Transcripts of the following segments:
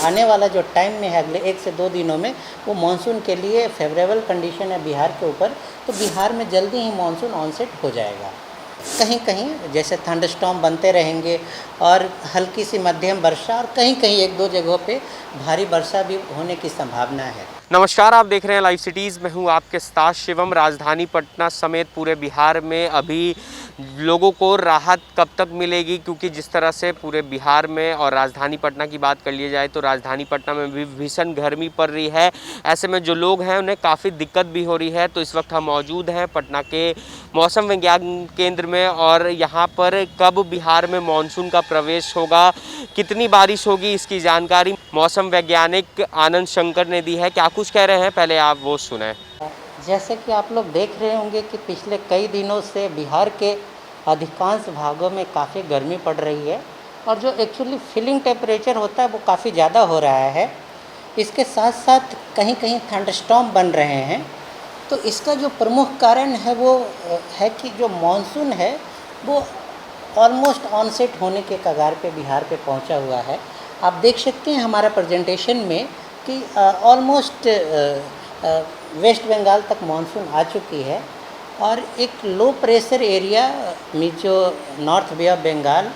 आने वाला जो टाइम में है अगले 1 से 2 दिनों में वो मानसून के लिए फेवरेबल कंडीशन है बिहार के ऊपर, तो बिहार में जल्दी ही मानसून ऑनसेट हो जाएगा। कहीं कहीं जैसे थंडरस्टॉर्म बनते रहेंगे और हल्की सी मध्यम वर्षा और कहीं कहीं 1-2 जगहों पे भारी वर्षा भी होने की संभावना है। नमस्कार, आप देख रहे हैं लाइव सिटीज़। मैं हूं आपके साथ शिवम। राजधानी पटना समेत पूरे बिहार में अभी लोगों को राहत कब तक मिलेगी, क्योंकि जिस तरह से पूरे बिहार में और राजधानी पटना की बात कर ली जाए तो राजधानी पटना में भी भीषण गर्मी पड़ रही है। ऐसे में जो लोग हैं उन्हें काफ़ी दिक्कत भी हो रही है। तो इस वक्त हम मौजूद हैं पटना के मौसम विज्ञान केंद्र में और यहाँ पर कब बिहार में मानसून का प्रवेश होगा, कितनी बारिश होगी, इसकी जानकारी मौसम वैज्ञानिक आनंद शंकर ने दी है। क्या कुछ कह रहे हैं, पहले आप वो सुने। जैसे कि आप लोग देख रहे होंगे कि पिछले कई दिनों से बिहार के अधिकांश भागों में काफ़ी गर्मी पड़ रही है और जो एक्चुअली फीलिंग टेम्परेचर होता है वो काफ़ी ज़्यादा हो रहा है। इसके साथ साथ कहीं कहीं थंडरस्टॉर्म बन रहे हैं। तो इसका जो प्रमुख कारण है वो है कि जो मानसून है वो ऑलमोस्ट ऑनसेट होने के कगार पे बिहार पे पहुंचा हुआ है। आप देख सकते हैं हमारा प्रेजेंटेशन में कि ऑलमोस्ट वेस्ट बंगाल तक मानसून आ चुकी है और एक लो प्रेशर एरिया में जो नॉर्थ बे ऑफ बंगाल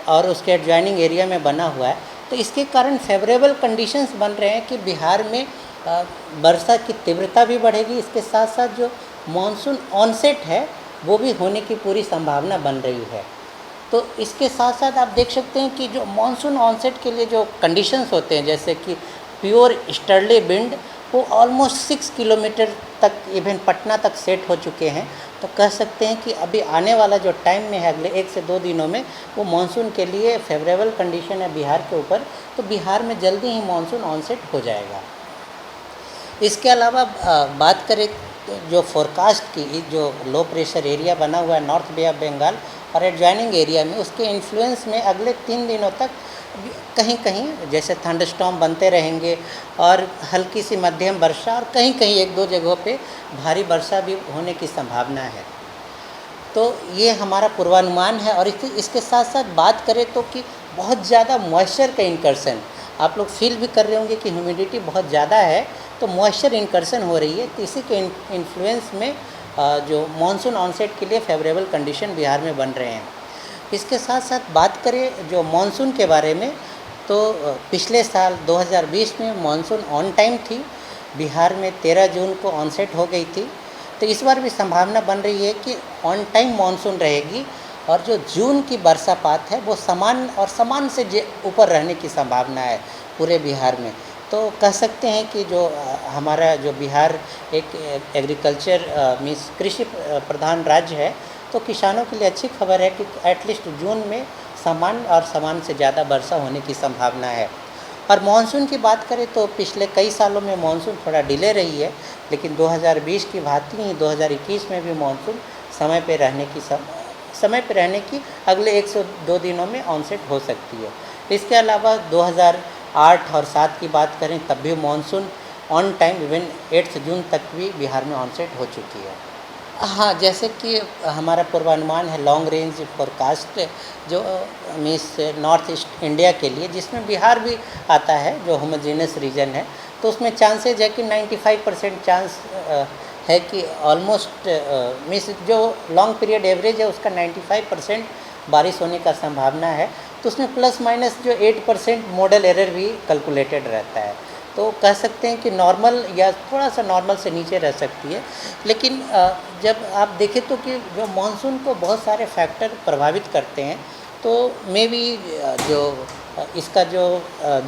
और उसके एडजॉइनिंग एरिया में बना हुआ है, तो इसके कारण फेवरेबल कंडीशंस बन रहे हैं कि बिहार में वर्षा की तीव्रता भी बढ़ेगी। इसके साथ साथ जो मानसून ऑनसेट है वो भी होने की पूरी संभावना बन रही है। तो इसके साथ साथ आप देख सकते हैं कि जो मानसून ऑनसेट के लिए जो कंडीशंस होते हैं, जैसे कि प्योर ईस्टर्ली विंड, वो ऑलमोस्ट 6 किलोमीटर तक इवन पटना तक सेट हो चुके हैं। तो कह सकते हैं कि अभी आने वाला जो टाइम में है अगले 1 से 2 दिनों में वो मानसून के लिए फेवरेबल कंडीशन है बिहार के ऊपर, तो बिहार में जल्दी ही मानसून ऑनसेट हो जाएगा। इसके अलावा बात करें जो फोरकास्ट की, जो लो प्रेशर एरिया बना हुआ है नॉर्थ बे ऑफ बंगाल और एडजॉइनिंग एरिया में, उसके इन्फ्लुएंस में अगले 3 दिनों तक कहीं कहीं जैसे थंडरस्टॉर्म बनते रहेंगे और हल्की सी मध्यम वर्षा और कहीं कहीं 1-2 जगहों पे भारी वर्षा भी होने की संभावना है। तो ये हमारा पूर्वानुमान है। और इसके साथ साथ बात करें तो कि बहुत ज़्यादा मॉइस्चर का इनकर्सन, आप लोग फील भी कर रहे होंगे कि ह्यूमिडिटी बहुत ज़्यादा है, तो मॉइस्चर इनकर्सन हो रही है। तो इसी के इन्फ्लुएंस में जो मानसून ऑनसेट के लिए फेवरेबल कंडीशन बिहार में बन रहे हैं। इसके साथ साथ बात करें जो मानसून के बारे में, तो पिछले साल 2020 में मानसून ऑन टाइम थी, बिहार में 13 जून को ऑनसेट हो गई थी। तो इस बार भी संभावना बन रही है कि ऑन टाइम मानसून रहेगी और जो जून की वर्षापात है वो समान से ऊपर रहने की संभावना है पूरे बिहार में। तो कह सकते हैं कि जो हमारा जो बिहार एक एग्रीकल्चर मीन्स कृषि प्रधान राज्य है, तो किसानों के लिए अच्छी खबर है कि एटलीस्ट जून में समान से ज़्यादा वर्षा होने की संभावना है। और मानसून की बात करें तो पिछले कई सालों में मानसून थोड़ा डिले रही है, लेकिन 2020 की भांति ही 2021 में भी मानसून समय पे रहने की अगले 1 से 2 दिनों में ऑनसेट हो सकती है। इसके अलावा 2008 और 7 की बात करें तब भी मानसून ऑन टाइम इवन 8 जून तक भी बिहार में ऑनसेट हो चुकी है। हाँ, जैसे कि हमारा पूर्वानुमान है लॉन्ग रेंज फोरकास्ट, जो मीन्स नॉर्थ ईस्ट इंडिया के लिए, जिसमें बिहार भी आता है, जो होमोजेनस रीजन है, तो उसमें चांसेज है कि 95% चांस है कि ऑलमोस्ट मीन्स जो लॉन्ग पीरियड एवरेज है उसका 95% बारिश होने का संभावना है। तो उसमें प्लस माइनस जो 8% मॉडल एरर भी कैलकुलेटेड रहता है। तो कह सकते हैं कि नॉर्मल या थोड़ा सा नॉर्मल से नीचे रह सकती है। लेकिन जब आप देखें तो कि जो मानसून को बहुत सारे फैक्टर प्रभावित करते हैं, तो मे बी जो इसका जो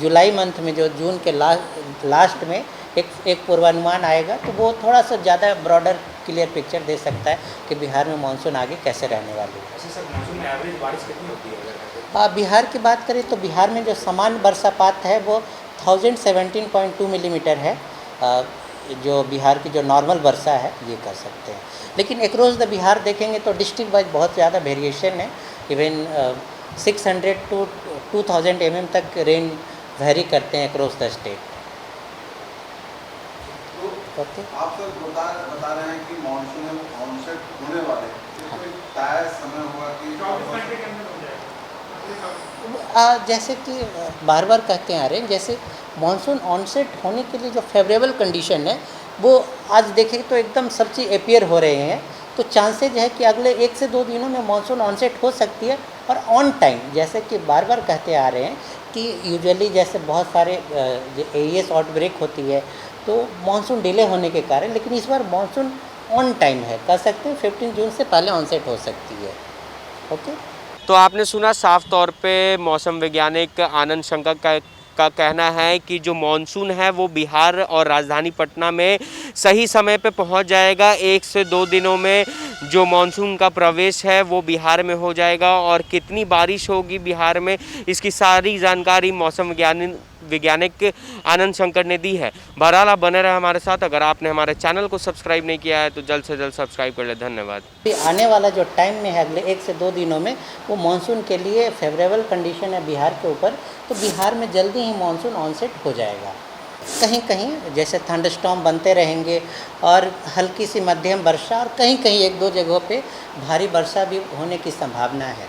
जुलाई मंथ में जो जून के लास्ट में एक पूर्वानुमान आएगा, तो वो थोड़ा सा ज़्यादा ब्रॉडर क्लियर पिक्चर दे सकता है कि बिहार में मानसून आगे कैसे रहने वाली है। अच्छा सर, मानसून में एवरेज बारिश कितनी होती है? बिहार की बात करें तो बिहार में जो सामान्य वर्षापात है वो 1017.2 मिलीमीटर है। जो बिहार की जो नॉर्मल वर्षा है ये कह सकते हैं। लेकिन एक्रॉस द बिहार देखेंगे तो डिस्ट्रिक्ट वाइज बहुत ज़्यादा वेरिएशन है। इवन 600 to 2000 mm तक रेन वेरी करते हैं एक्रॉस द स्टेट। तो आप सर बता रहे हैं कि मानसून ऑनसेट होने वाले, तो कोई तय समय होगा कि 24 घंटे के अंदर हो जाएगा? जैसे कि बार बार कहते आ रहे हैं, जैसे मानसून ऑनसेट होने के लिए जो फेवरेबल कंडीशन है वो आज देखें तो एकदम सब चीज़ अपियर हो रहे हैं। तो चांसेज है कि अगले 1 से 2 दिनों में मानसून ऑनसेट हो सकती है और ऑन टाइम। जैसे कि बार बार कहते आ रहे हैं कि यूजुअली जैसे बहुत सारे एईएस आउटब्रेक होती है तो मानसून डिले होने के कारण, लेकिन इस बार मानसून ऑन टाइम है, कह सकते हैं 15 जून से पहले ऑनसेट हो सकती है। ओके। तो आपने सुना साफ तौर पे मौसम वैज्ञानिक आनंद शंकर का कहना है कि जो मॉनसून है वो बिहार और राजधानी पटना में सही समय पे पहुंच जाएगा। 1 से 2 दिनों में जो मॉनसून का प्रवेश है वो बिहार में हो जाएगा और कितनी बारिश होगी बिहार में, इसकी सारी जानकारी मौसम वैज्ञानिक आनंद शंकर ने दी है। बहरहाल आप बने रहे हमारे साथ। अगर आपने हमारे चैनल को सब्सक्राइब नहीं किया है तो जल्द से जल्द सब्सक्राइब कर ले। धन्यवाद। आने वाला जो टाइम में है अगले 1 से 2 दिनों में वो मानसून के लिए फेवरेबल कंडीशन है बिहार के ऊपर, तो बिहार में जल्दी ही मानसून ऑनसेट हो जाएगा। कहीं कहीं जैसे थंडरस्टॉर्म बनते रहेंगे और हल्की सी मध्यम वर्षा और कहीं कहीं 1-2 जगहों पे भारी वर्षा भी होने की संभावना है।